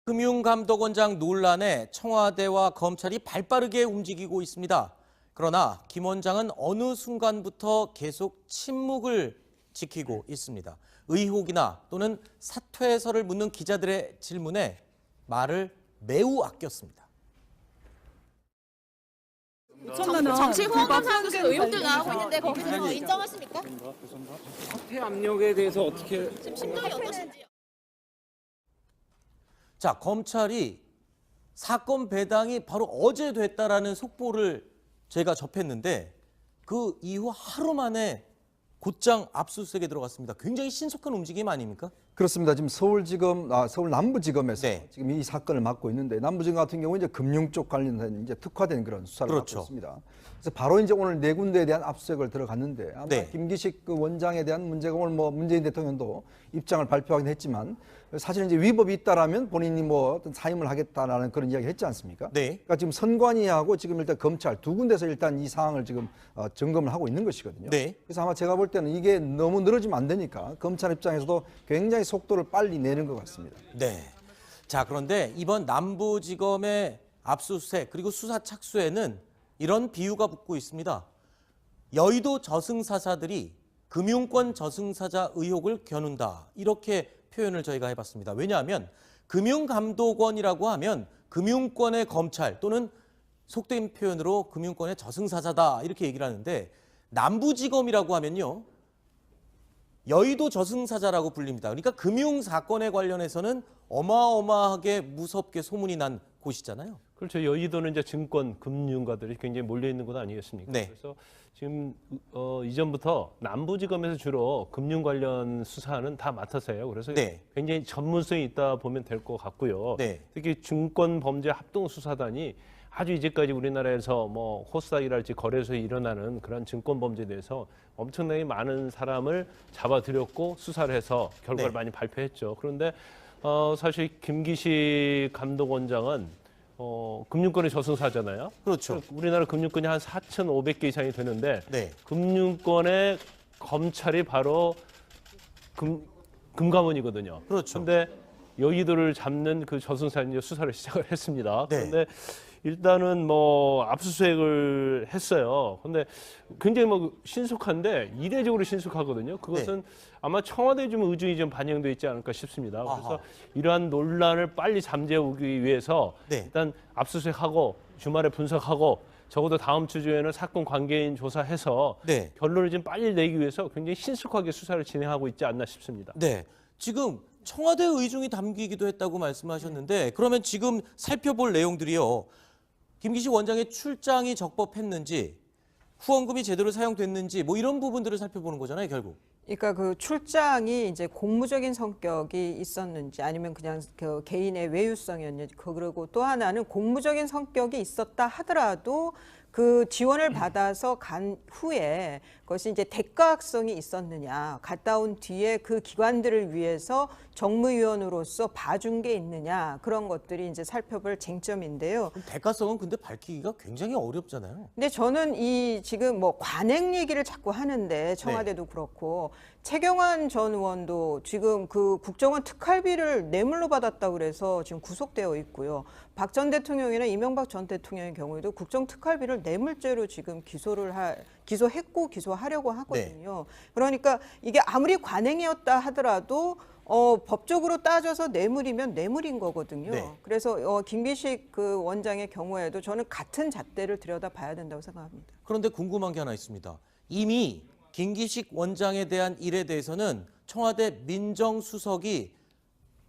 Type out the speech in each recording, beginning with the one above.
금융감독원장 논란에 청와대와 검찰이 발빠르게 움직이고 있습니다. 그러나 김 원장은 어느 순간부터 계속 침묵을 지키고 있습니다. 의혹이나 또는 사퇴설을 묻는 기자들의 질문에 말을 매우 아꼈습니다. 정치 후원금 사주신 의혹들 나오고 있는데 거기서 인정하십니까? 사퇴 압력에 대해서 어떻게 지금 심정이 어떠신지요? 자, 검찰이 사건 배당이 바로 어제 됐다라는 속보를 제가 접했는데 그 이후 하루 만에 곧장 압수수색에 들어갔습니다. 굉장히 신속한 움직임 아닙니까? 그렇습니다. 지금 서울 남부지검에서 네. 지금 이 사건을 맡고 있는데 남부지검 같은 경우 이제 금융 쪽 관련된 이제 특화된 그런 수사를 그렇죠. 맡고 있습니다. 그래서 바로 이제 오늘 네 군데에 대한 압수수색을 들어갔는데 아마 네. 김기식 그 원장에 대한 문제가 오늘 뭐 문재인 대통령도 입장을 발표하긴 했지만 사실 이제 위법이 있다라면 본인이 뭐 어떤 사임을 하겠다라는 그런 이야기를 했지 않습니까? 네. 그러니까 지금 선관위하고 지금 일단 검찰 두 군데서 일단 이 사항을 지금 점검을 하고 있는 것이거든요. 네. 그래서 아마 제가 볼 때는 이게 너무 늘어지면 안 되니까 검찰 입장에서도 굉장히 속도를 빨리 내는 것 같습니다. 네. 자, 그런데 이번 남부지검의 압수수색 그리고 수사 착수에는 이런 비유가 붙고 있습니다. 여의도 저승사자들이 금융권 저승사자 의혹을 겨눈다. 이렇게 표현을 저희가 해봤습니다. 왜냐하면 금융감독원이라고 하면 금융권의 검찰 또는 속된 표현으로 금융권의 저승사자다 이렇게 얘기를 하는데 남부지검이라고 하면요. 여의도 저승사자라고 불립니다. 그러니까 금융사건에 관련해서는 어마어마하게 무섭게 소문이 난 곳이잖아요. 그렇죠. 여의도는 이제 증권, 금융가들이 굉장히 몰려 있는 곳 아니겠습니까? 네. 그래서 지금 이전부터 남부지검에서 주로 금융 관련 수사는 다 맡아서 해요. 그래서 네. 굉장히 전문성이 있다 보면 될 것 같고요. 네. 특히 증권범죄합동수사단이 아주 이제까지 우리나라에서 뭐 코스닥이랄지 거래소에 일어나는 그런 증권 범죄에 대해서 엄청나게 많은 사람을 잡아들였고 수사를 해서 결과를 네. 많이 발표했죠. 그런데 사실 김기식 감독원장은 금융권의 저승사잖아요. 그렇죠. 우리나라 금융권이 한 4,500개 이상이 되는데 네. 금융권의 검찰이 바로 금감원이거든요. 그렇죠. 그런데 여의도를 잡는 그 저승사자 수사를 시작을 했습니다. 네. 그런데 일단은 뭐 압수수색을 했어요. 근데 굉장히 뭐 신속한데 이례적으로 신속하거든요. 그것은 아마 청와대 좀 의중이 좀 반영되어 있지 않을까 싶습니다. 그래서 아하. 이러한 논란을 빨리 잠재우기 위해서 네. 일단 압수수색하고 주말에 분석하고 적어도 다음 주 중에는 사건 관계인 조사해서 네. 결론을 좀 빨리 내기 위해서 굉장히 신속하게 수사를 진행하고 있지 않나 싶습니다. 네. 지금 청와대 의중이 담기기도 했다고 말씀하셨는데 그러면 지금 살펴볼 내용들이요. 김기식 원장의 출장이 적법했는지 후원금이 제대로 사용됐는지 뭐 이런 부분들을 살펴보는 거잖아요, 결국. 그러니까 그 출장이 이제 공무적인 성격이 있었는지 아니면 그냥 그 개인의 외유성이었는지 그리고 또 하나는 공무적인 성격이 있었다 하더라도 그 지원을 받아서 간 후에 그것이 이제 대가성이 있었느냐, 갔다 온 뒤에 그 기관들을 위해서 정무위원으로서 봐준 게 있느냐 그런 것들이 이제 살펴볼 쟁점인데요. 대가성은 근데 밝히기가 굉장히 어렵잖아요. 근데 저는 이 지금 뭐 관행 얘기를 자꾸 하는데 청와대도 그렇고 최경환 전 의원도 지금 그 국정원 특활비를 뇌물로 받았다고 그래서 지금 구속되어 있고요. 박 전 대통령이나 이명박 전 대통령의 경우에도 국정 특활비를 뇌물죄로 지금 기소했고 기소하려고 하거든요. 그러니까 이게 아무리 관행이었다 하더라도 법적으로 따져서 뇌물이면 뇌물인 거거든요. 네. 그래서 김기식 그 원장의 경우에도 저는 같은 잣대를 들여다봐야 된다고 생각합니다. 그런데 궁금한 게 하나 있습니다. 이미 김기식 원장에 대한 일에 대해서는 청와대 민정수석이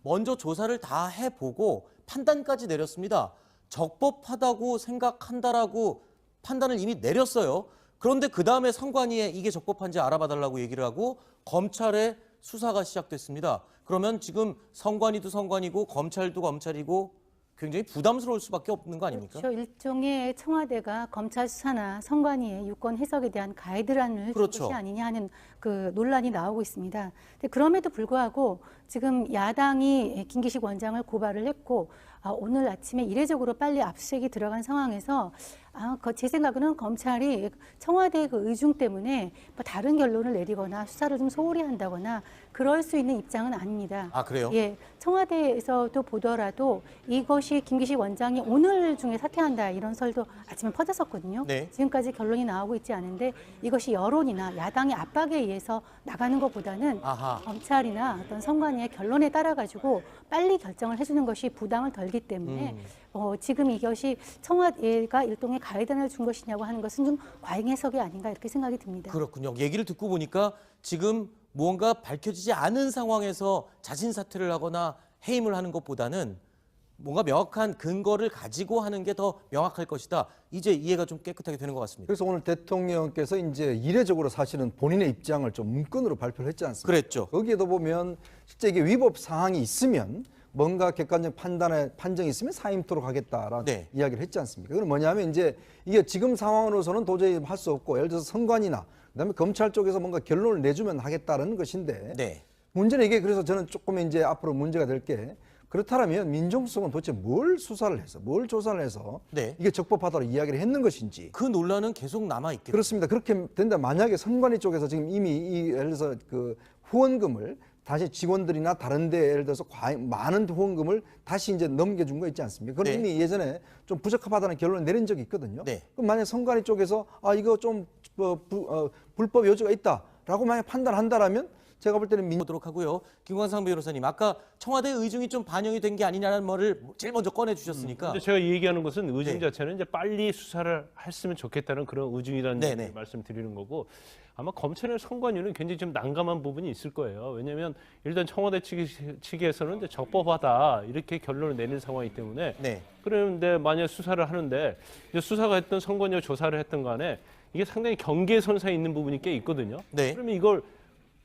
먼저 조사를 다 해보고 판단까지 내렸습니다. 적법하다고 생각한다라고 판단을 이미 내렸어요. 그런데 그 다음에 선관위에 이게 적법한지 알아봐달라고 얘기를 하고 검찰의 수사가 시작됐습니다. 그러면 지금 선관위도 선관위고 검찰도 검찰이고 굉장히 부담스러울 수밖에 없는 거 아닙니까? 그렇죠. 일종의 청와대가 검찰 수사나 선관위의 유권 해석에 대한 가이드라인을 준 그렇죠. 것이 아니냐 하는 그 논란이 나오고 있습니다. 근데 그럼에도 불구하고 지금 야당이 김기식 원장을 고발을 했고 오늘 아침에 이례적으로 빨리 압수수색이 들어간 상황에서 제 생각으로는 검찰이 청와대의 그 의중 때문에 뭐 다른 결론을 내리거나 수사를 좀 소홀히 한다거나 그럴 수 있는 입장은 아닙니다. 아, 그래요? 예, 청와대에서도 보더라도 이것이 김기식 원장이 오늘 중에 사퇴한다 이런 설도 아침에 퍼졌었거든요. 네. 지금까지 결론이 나오고 있지 않은데 이것이 여론이나 야당의 압박에 의해서 나가는 것보다는 아하. 검찰이나 어떤 선관위의 결론에 따라 가지고 빨리 결정을 해주는 것이 부담을 덜기 때문에 지금 이것이 청와대가 일종의 가이드라인을 준 것이냐고 하는 것은 좀 과잉 해석이 아닌가 이렇게 생각이 듭니다. 그렇군요. 얘기를 듣고 보니까 지금 무언가 밝혀지지 않은 상황에서 자진 사퇴를 하거나 해임을 하는 것보다는 뭔가 명확한 근거를 가지고 하는 게 더 명확할 것이다. 이제 이해가 좀 깨끗하게 되는 것 같습니다. 그래서 오늘 대통령께서 이제 이례적으로 사실은 본인의 입장을 좀 문건으로 발표를 했지 않습니까? 그랬죠. 거기에도 보면 실제 이게 위법 사항이 있으면 뭔가 객관적 판정이 있으면 사임토록 하겠다라는 네. 이야기를 했지 않습니까? 그건 뭐냐면 이제 이게 지금 상황으로서는 도저히 할 수 없고 예를 들어서 선관위나 그다음에 검찰 쪽에서 뭔가 결론을 내주면 하겠다는 것인데 네. 문제는 이게 그래서 저는 조금 이제 앞으로 문제가 될 게 그렇다면 민정수석은 도대체 뭘 수사를 해서 뭘 조사를 해서 네. 이게 적법하다고 이야기를 했는 것인지 그 논란은 계속 남아 있겠죠. 그렇습니다. 그렇게 된다 만약에 선관위 쪽에서 지금 이미 예를 들어서 그 후원금을 다시 직원들이나 다른 데 예를 들어서 많은 후원금을 다시 이제 넘겨준 거 있지 않습니까? 그건 네. 이미 예전에 좀 부적합하다는 결론을 내린 적이 있거든요. 네. 그럼 만약 선관위 쪽에서 이거 좀 불법 여지가 있다라고 만약 판단한다라면 제가 볼 때는 보도록 하고요. 김광상 변호사님, 아까 청와대 의중이 좀 반영이 된 게 아니냐는 말을 제일 먼저 꺼내 주셨으니까. 근데 제가 얘기하는 것은 의중 네. 자체는 이제 빨리 수사를 했으면 좋겠다는 그런 의중이라는 네네. 말씀드리는 거고 아마 검찰의 선관위는 굉장히 좀 난감한 부분이 있을 거예요. 왜냐하면 일단 청와대 측에서는 이제 적법하다 이렇게 결론을 내는 상황이기 때문에 네. 그런데 만약 수사를 하는데 이제 수사가 했던 선관위와 조사를 했던 간에 이게 상당히 경계선상에 있는 부분이 꽤 있거든요. 네. 그러면 이걸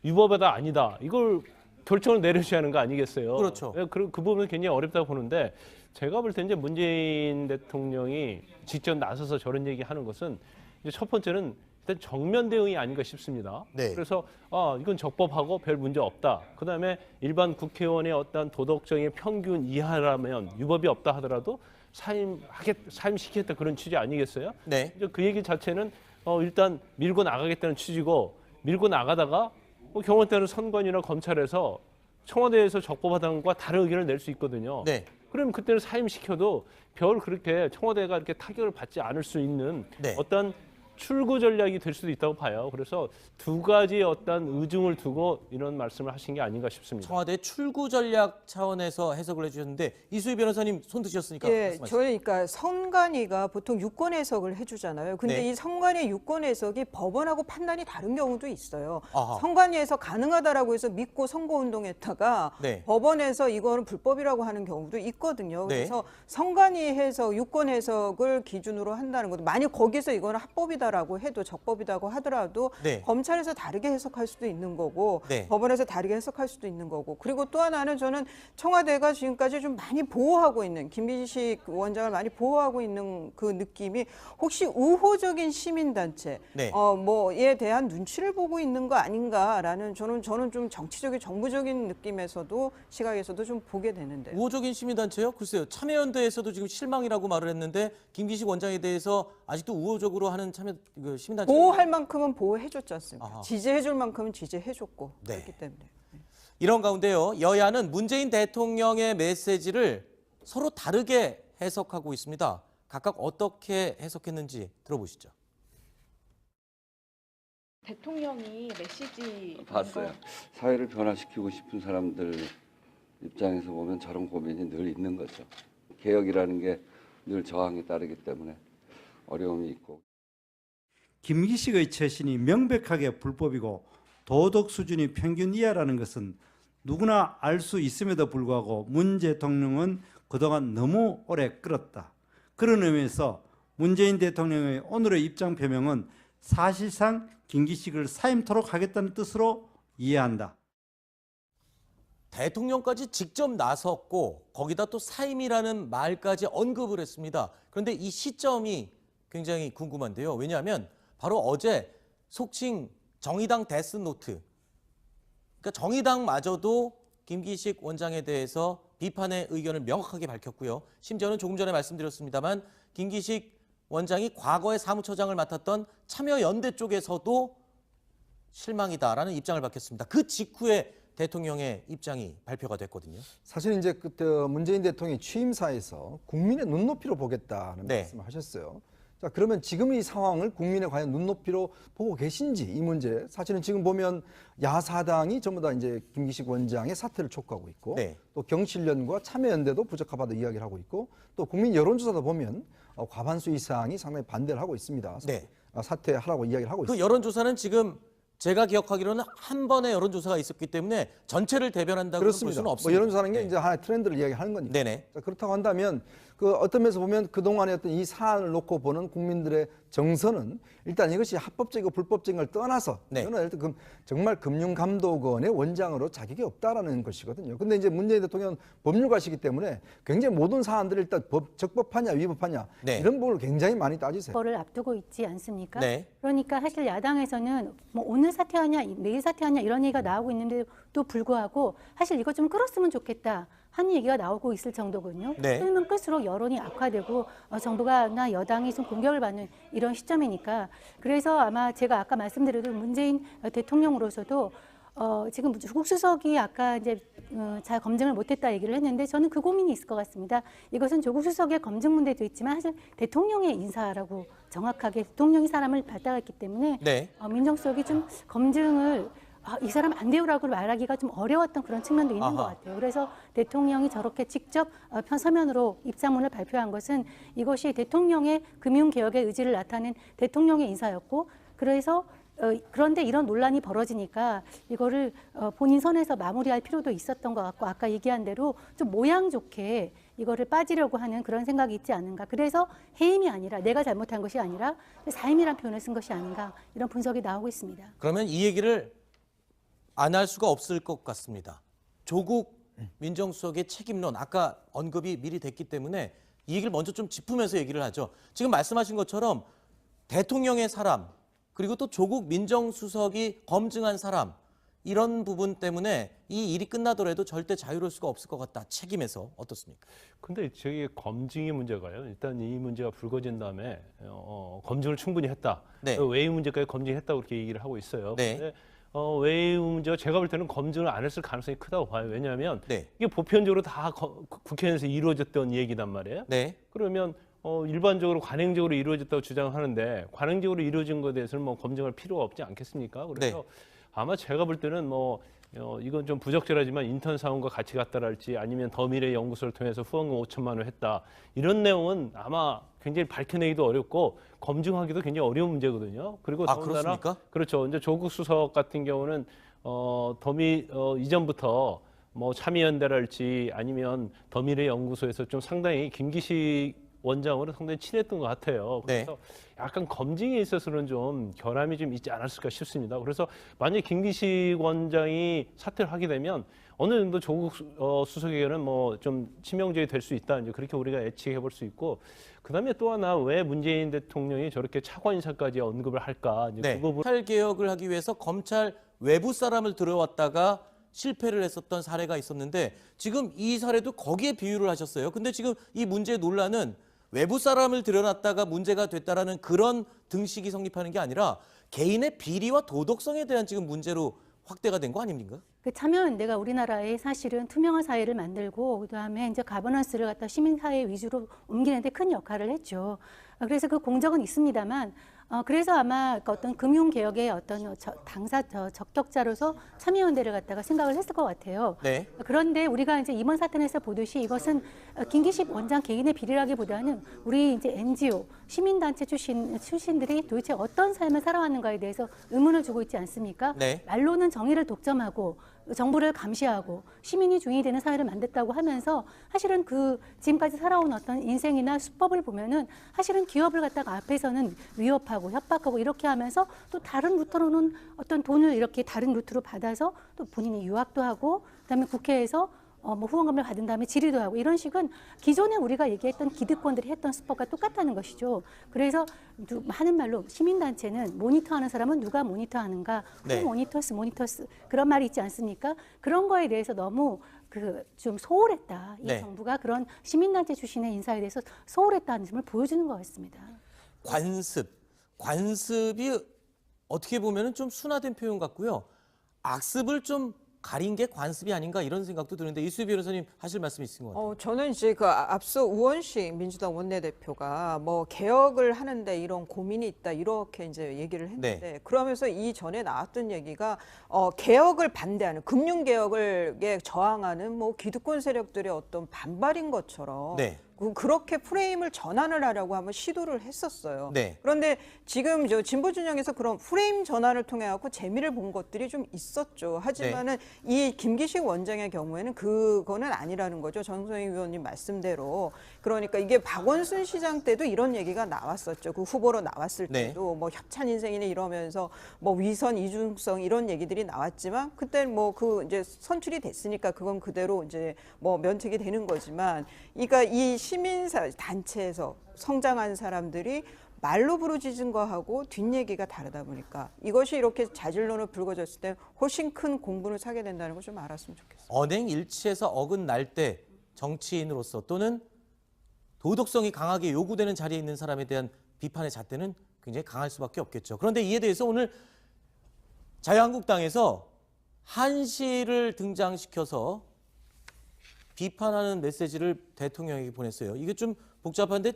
위법하다 아니다 이걸 결정을 내려줘야 하는 거 아니겠어요? 그렇죠. 그 부분은 굉장히 어렵다고 보는데 제가 볼 때 이제 문재인 대통령이 직접 나서서 저런 얘기하는 것은 이제 첫 번째는 일단 정면 대응이 아닌가 싶습니다. 네. 그래서 이건 적법하고 별 문제 없다. 그다음에 일반 국회의원의 어떤 도덕적인 평균 이하라면 위법이 없다 하더라도 사임시키겠다 그런 취지 아니겠어요? 네. 이제 그 얘기 자체는 일단 밀고 나가겠다는 취지고 밀고 나가다가 경우 때는 선관위나 검찰에서 청와대에서 적법하다는 것과 다른 의견을 낼 수 있거든요. 네. 그러면 그때는 사임시켜도 별 그렇게 청와대가 이렇게 타격을 받지 않을 수 있는 네. 어떤 출구 전략이 될 수도 있다고 봐요. 그래서 두 가지의 어떤 의중을 두고 이런 말씀을 하신 게 아닌가 싶습니다. 청와대 출구 전략 차원에서 해석을 해주셨는데 이수희 변호사님 손 드셨으니까 예, 말씀하시죠. 저는 그러니까 선관위가 보통 유권 해석을 해주잖아요. 근데 네. 이 선관위 유권 해석이 법원하고 판단이 다른 경우도 있어요. 아하. 선관위에서 가능하다라고 해서 믿고 선거운동했다가 네. 법원에서 이거는 불법이라고 하는 경우도 있거든요. 네. 그래서 선관위 해석, 유권 해석을 기준으로 한다는 것도 만약 거기서 이거는 합법이다라고 해도 적법이라고 하더라도 네. 검찰에서 다르게 해석할 수도 있는 거고 네. 법원에서 다르게 해석할 수도 있는 거고 그리고 또 하나는 저는 청와대가 지금까지 좀 많이 보호하고 있는 김기식 원장을 많이 보호하고 있는 그 느낌이 혹시 우호적인 시민단체 네. 뭐에 대한 눈치를 보고 있는 거 아닌가라는 저는 좀 정치적인 정부적인 느낌에서도 시각에서도 좀 보게 되는데 우호적인 시민단체요? 글쎄요. 참여연대에서도 지금 실망이라고 말을 했는데 김기식 원장에 대해서 아직도 우호적으로 하는 시민단체 보호할 만큼은 보호해줬지 않습니까? 아하. 지지해줄 만큼은 지지해줬고 네. 그렇기 때문에. 이런 가운데요. 여야는 문재인 대통령의 메시지를 서로 다르게 해석하고 있습니다. 각각 어떻게 해석했는지 들어보시죠. 대통령이 메시지 봤어요. 사회를 변화시키고 싶은 사람들 입장에서 보면 저런 고민이 늘 있는 거죠. 개혁이라는 게 늘 저항에 따르기 때문에 어려움이 있고. 김기식의 처신이 명백하게 불법이고 도덕 수준이 평균 이하라는 것은 누구나 알 수 있음에도 불구하고 문 대통령은 그동안 너무 오래 끌었다. 그런 의미에서 문재인 대통령의 오늘의 입장 표명은 사실상 김기식을 사임토록 하겠다는 뜻으로 이해한다. 대통령까지 직접 나섰고 거기다 또 사임이라는 말까지 언급을 했습니다. 그런데 이 시점이 굉장히 궁금한데요. 왜냐하면 바로 어제 속칭 정의당 데스노트, 그러니까 정의당마저도 김기식 원장에 대해서 비판의 의견을 명확하게 밝혔고요. 심지어는 조금 전에 말씀드렸습니다만 김기식 원장이 과거에 사무처장을 맡았던 참여연대 쪽에서도 실망이다라는 입장을 밝혔습니다. 그 직후에 대통령의 입장이 발표가 됐거든요. 사실 이제 그때 문재인 대통령이 취임사에서 국민의 눈높이로 보겠다는 네. 말씀을 하셨어요. 자, 그러면 지금 이 상황을 국민의 과연 눈높이로 보고 계신지 이 문제 사실은 지금 보면 야사당이 전부 다 이제 김기식 원장의 사퇴를 촉구하고 있고 네. 또 경실련과 참여연대도 부적합하다 이야기를 하고 있고 또 국민 여론조사도 보면 과반수 이상이 상당히 반대를 하고 있습니다. 네. 사퇴하라고 이야기를 하고 그 있습니다. 여론조사는 지금 제가 기억하기로는 한 번의 여론조사가 있었기 때문에 전체를 대변한다고 볼 그렇습니다. 수는 뭐 없습니다. 여론조사라는 게 네. 이제 하나의 트렌드를 이야기하는 거니까. 네네. 자, 그렇다고 한다면 그 어떤 면에서 보면 그동안의 어떤 이 사안을 놓고 보는 국민들의 정서는 일단 이것이 합법적이고 불법적인 걸 떠나서 네. 저는 일단 정말 금융감독원의 원장으로 자격이 없다라는 것이거든요. 근데 이제 문재인 대통령은 법률가시기 때문에 굉장히 모든 사안들을 일단 적법하냐 위법하냐 네. 이런 부분을 굉장히 많이 따지세요. 거를 앞두고 있지 않습니까? 네. 그러니까 사실 야당에서는 뭐 오늘 사퇴하냐 내일 사퇴하냐 이런 얘기가 나오고 있는데도 불구하고 사실 이거 좀 끌었으면 좋겠다 하는 얘기가 나오고 있을 정도거든요. 네. 끌면 끌수록 여론이 악화되고 정부가나 여당이 좀 공격을 받는 이런 시점이니까 그래서 아마 제가 아까 말씀드린 문재인 대통령으로서도 지금 조국 수석이 아까 이제 잘 검증을 못했다 얘기를 했는데 저는 그 고민이 있을 것 같습니다. 이것은 조국 수석의 검증 문제도 있지만 사실 대통령의 인사라고 정확하게 대통령이 사람을 발탁했기 때문에 네. 민정수석이 좀 검증을 이 사람 안 돼요라고 말하기가 좀 어려웠던 그런 측면도 있는 아하. 것 같아요. 그래서 대통령이 저렇게 직접 서면으로 입장문을 발표한 것은 이것이 대통령의 금융개혁의 의지를 나타낸 대통령의 인사였고 그래서 그런데 이런 논란이 벌어지니까 이거를 본인 선에서 마무리할 필요도 있었던 것 같고 아까 얘기한 대로 좀 모양 좋게 이거를 빠지려고 하는 그런 생각이 있지 않은가. 그래서 해임이 아니라 내가 잘못한 것이 아니라 사임이라는 표현을 쓴 것이 아닌가 이런 분석이 나오고 있습니다. 그러면 이 얘기를 안 할 수가 없을 것 같습니다. 조국 민정수석의 책임론 아까 언급이 미리 됐기 때문에 이 얘기를 먼저 좀 짚으면서 얘기를 하죠. 지금 말씀하신 것처럼 대통령의 사람 그리고 또 조국 민정수석이 검증한 사람 이런 부분 때문에 이 일이 끝나더라도 절대 자유로울 수가 없을 것 같다. 책임에서 어떻습니까? 근데 저기 검증의 문제가요. 일단 이 문제가 불거진 다음에 검증을 충분히 했다. 네. 외유 문제까지 검증했다고 그렇게 얘기를 하고 있어요. 네. 근데 외유 문제가 제가 볼 때는 검증을 안 했을 가능성이 크다고 봐요. 왜냐하면 네. 이게 보편적으로 다 국회에서 이루어졌던 얘기단 말이에요. 네. 그러면 일반적으로 관행적으로 이루어졌다고 주장하는데 관행적으로 이루어진 것에 대해서는 뭐 검증할 필요가 없지 않겠습니까? 그래서 네. 아마 제가 볼 때는 이건 좀 부적절하지만 인턴 사원과 같이 갔다랄지 아니면 더미래 연구소를 통해서 후원금 5천만 원 했다 이런 내용은 아마 굉장히 밝혀내기도 어렵고 검증하기도 굉장히 어려운 문제거든요. 그리고 더군다나 그렇습니까? 그렇죠. 이제 조국 수석 같은 경우는 이전부터 뭐 참여연대랄지 아니면 더미래 연구소에서 좀 상당히 김기식 원장으로 상당히 친했던 것 같아요. 그래서 네. 약간 검증에 있어서는 좀 결함이 좀 있지 않았을까 싶습니다. 그래서 만약에 김기식 원장이 사퇴를 하게 되면 어느 정도 조국 수석에게는 뭐 좀 치명적이 될 수 있다. 이제 그렇게 우리가 예측해 볼 수 있고, 그다음에 또 하나 왜 문재인 대통령이 저렇게 차관 인사까지 언급을 할까? 이제 네. 그 부분. 검찰 개혁을 하기 위해서 검찰 외부 사람을 들어왔다가 실패를 했었던 사례가 있었는데 지금 이 사례도 거기에 비유를 하셨어요. 근데 지금 이 문제의 논란은 외부 사람을 들여놨다가 문제가 됐다라는 그런 등식이 성립하는 게 아니라 개인의 비리와 도덕성에 대한 지금 문제로 확대가 된 거 아닙니까? 그 참여연대가 우리나라에 사실은 투명한 사회를 만들고 그다음에 이제 가버넌스를 갖다 시민사회 위주로 옮기는데 큰 역할을 했죠. 그래서 그 공적은 있습니다만 그래서 아마 어떤 금융개혁의 어떤 적격자로서 참여연대를 갖다가 생각을 했을 것 같아요. 네. 그런데 우리가 이제 이번 사건에서 보듯이 이것은 김기식 원장 개인의 비리라기보다는 우리 이제 NGO 시민단체 출신들이 도대체 어떤 삶을 살아왔는가에 대해서 의문을 주고 있지 않습니까? 네. 말로는 정의를 독점하고 정부를 감시하고 시민이 주인이 되는 사회를 만들었다고 하면서 사실은 그 지금까지 살아온 어떤 인생이나 수법을 보면은 사실은 기업을 갖다가 앞에서는 위협하고 협박하고 이렇게 하면서 또 다른 루트로는 어떤 돈을 이렇게 다른 루트로 받아서 또 본인이 유학도 하고 그다음에 국회에서 뭐 후원금을 받은 다음에 질의도 하고 이런 식은 기존에 우리가 얘기했던 기득권들이 했던 수법과 똑같다는 것이죠. 그래서 하는 말로 시민단체는 모니터하는 사람은 누가 모니터하는가? 네. 모니터스 그런 말이 있지 않습니까? 그런 거에 대해서 너무 좀 소홀했다. 이 네. 정부가 그런 시민단체 출신의 인사에 대해서 소홀했다는 점을 보여주는 것 같습니다. 관습이 어떻게 보면은 좀 순화된 표현 같고요. 악습을 좀 가린 게 관습이 아닌가 이런 생각도 드는데 이수희 변호사님 하실 말씀이 있으신 것 같아요. 저는 이제 그 앞서 우원식 민주당 원내대표가 뭐 개혁을 하는데 이런 고민이 있다 이렇게 이제 얘기를 했는데 그러면서 이 전에 나왔던 얘기가 개혁을 반대하는 금융 개혁을 저항하는 뭐 기득권 세력들의 어떤 반발인 것처럼 그렇게 프레임을 전환을 하려고 한번 시도를 했었어요. 그런데 지금 저 진보 진영에서 그런 프레임 전환을 통해 갖고 재미를 본 것들이 좀 있었죠. 하지만은 이 김기식 원장의 경우에는 그거는 아니라는 거죠. 정성희 의원님 말씀대로. 그러니까 이게 박원순 시장 때도 이런 얘기가 나왔었죠. 그 후보로 나왔을 때도 뭐 협찬 인생이네 이러면서 뭐 위선 이중성 이런 얘기들이 나왔지만 그때는 뭐 그 이제 선출이 됐으니까 그건 그대로 이제 뭐 면책이 되는 거지만, 그러니까 이 시민사 단체에서 성장한 사람들이 말로 부르짖은 거하고 뒷얘기가 다르다 보니까 이것이 이렇게 자질론을 불거졌을 때 훨씬 큰 공분을 사게 된다는 걸 좀 알았으면 좋겠어요. 언행 일치에서 어긋날 때 정치인으로서 또는 도덕성이 강하게 요구되는 자리에 있는 사람에 대한 비판의 잣대는 굉장히 강할 수밖에 없겠죠. 그런데 이에 대해서 오늘 자유한국당에서 한시를 등장시켜서 비판하는 메시지를 대통령에게 보냈어요. 이게 좀 복잡한데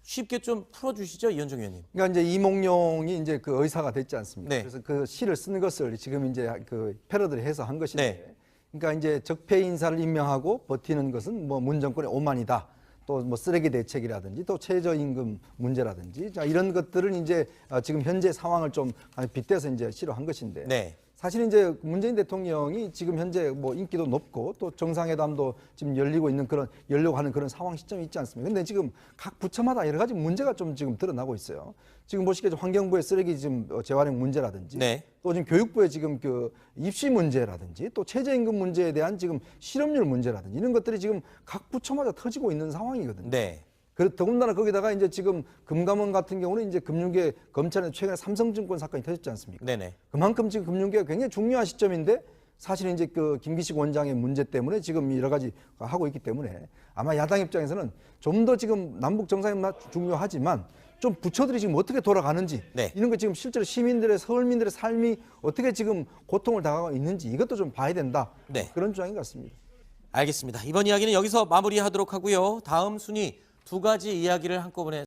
쉽게 좀 풀어주시죠, 이현정 의원님. 그러니까 이제 이몽룡이 이제 그 의사가 됐지 않습니까? 그래서 그 시를 쓴 것을 지금 이제 그 패러디를 해서 한 것인데, 그러니까 이제 적폐 인사를 임명하고 버티는 것은 뭐 문정권의 오만이다. 또 뭐 쓰레기 대책이라든지 또 최저임금 문제라든지 자 이런 것들은 이제 지금 현재 상황을 좀 빗대서 이제 시로 한 것인데. 사실 이제 문재인 대통령이 지금 현재 뭐 인기도 높고 또 정상회담도 지금 열려고 하는 그런 상황 시점이 있지 않습니까? 근데 지금 각 부처마다 여러 가지 문제가 좀 지금 드러나고 있어요. 지금 보시기에 환경부의 쓰레기 지금 재활용 문제라든지 또 지금 교육부의 지금 그 입시 문제라든지 또 최저임금 문제에 대한 지금 실업률 문제라든지 이런 것들이 지금 각 부처마다 터지고 있는 상황이거든요. 더군다나 거기다가 이제 지금 금감원 같은 경우는 이제 금융계 검찰에 최근에 삼성증권 사건이 터졌지 않습니까? 그만큼 지금 금융계가 굉장히 중요한 시점인데 사실 이제 그 김기식 원장의 문제 때문에 지금 여러 가지 하고 있기 때문에 아마 야당 입장에서는 좀 더 지금 남북 정상회담 중요하지만 좀 부처들이 지금 어떻게 돌아가는지 이런 거 지금 실제로 서울민들의 삶이 어떻게 지금 고통을 당하고 있는지 이것도 좀 봐야 된다. 그런 주장인 것 같습니다. 알겠습니다. 이번 이야기는 여기서 마무리하도록 하고요. 다음 순위 두 가지 이야기를 한꺼번에